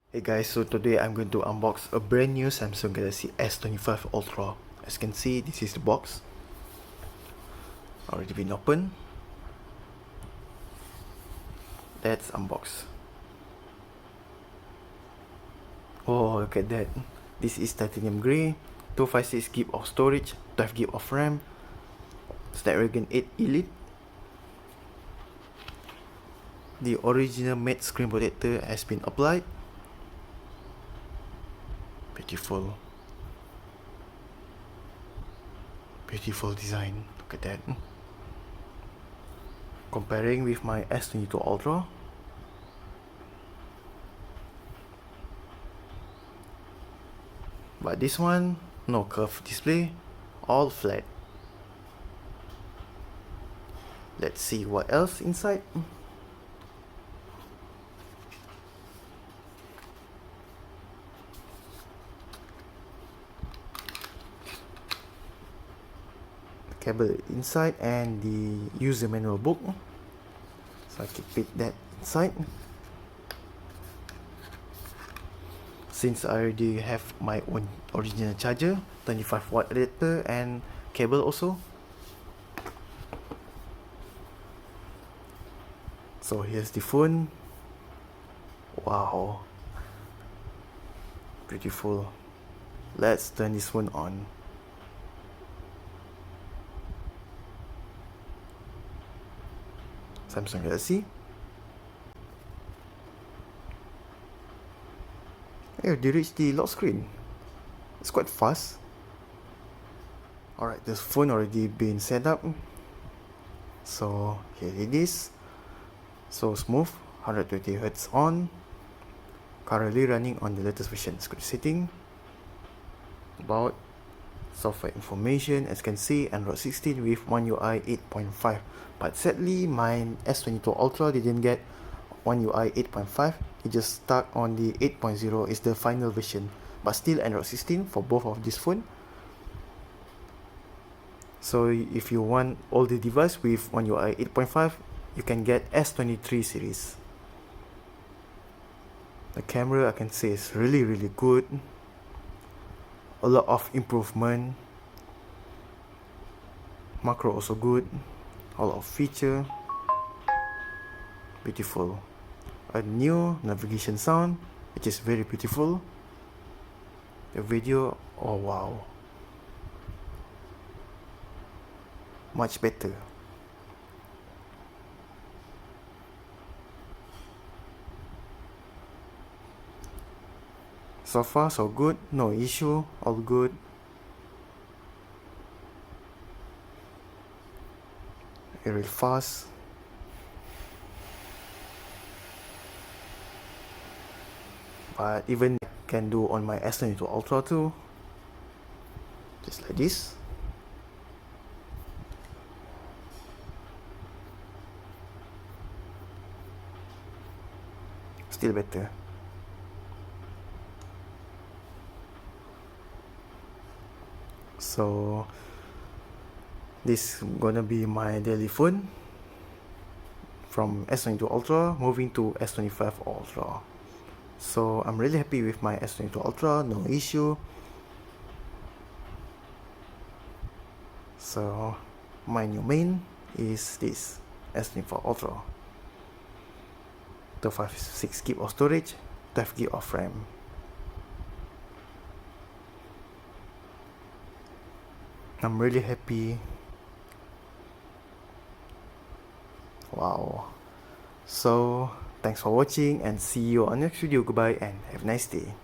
Hey guys, so today I'm going to unbox a brand new Samsung Galaxy S25 Ultra. As you can see, this is the box. Already been opened. Let's unbox. Oh, look at that. This is titanium grey, 256GB of storage, 12GB of RAM, Snapdragon 8 Elite. The original matte screen protector has been applied. Beautiful. Beautiful design. Look at that. Comparing with my S22 Ultra, but this one, no curved display, all flat. Let's see what else inside. Cable inside and the user manual book, so I keep it that inside. Since I already have my own original charger, 25-watt adapter and cable also. So here's the phone. Wow, beautiful. Let's turn this phone on. Samsung Galaxy. Yeah, they reached the lock screen. It's quite fast. Alright, this phone already been set up. So here it is. So smooth, 120Hz on. Currently running on the latest version. Script setting. About software information, as you can see, Android 16 with One UI 8.5. But sadly, my S22 Ultra didn't get One UI 8.5. It just stuck on the 8.0 is the final version. But still Android 16 for both of this phone. So if you want all the device with One UI 8.5, you can get S23 series. The camera, I can say, is really good. A lot of improvement. Macro also good. A lot of feature. Beautiful. A new navigation sound, which is very beautiful. The video, oh wow, much better. So far so good, no issue, all good. Very fast. But even I can do on my S22 Ultra too. Just like this. Still better. So this gonna be my daily phone. From S22 Ultra moving to S25 Ultra. So I'm really happy with my S22 Ultra, no issue. So my new main is this S24 Ultra. 256GB of storage, 12GB of RAM. I'm really happy. Wow. So thanks for watching and see you on next video. Goodbye and have a nice day.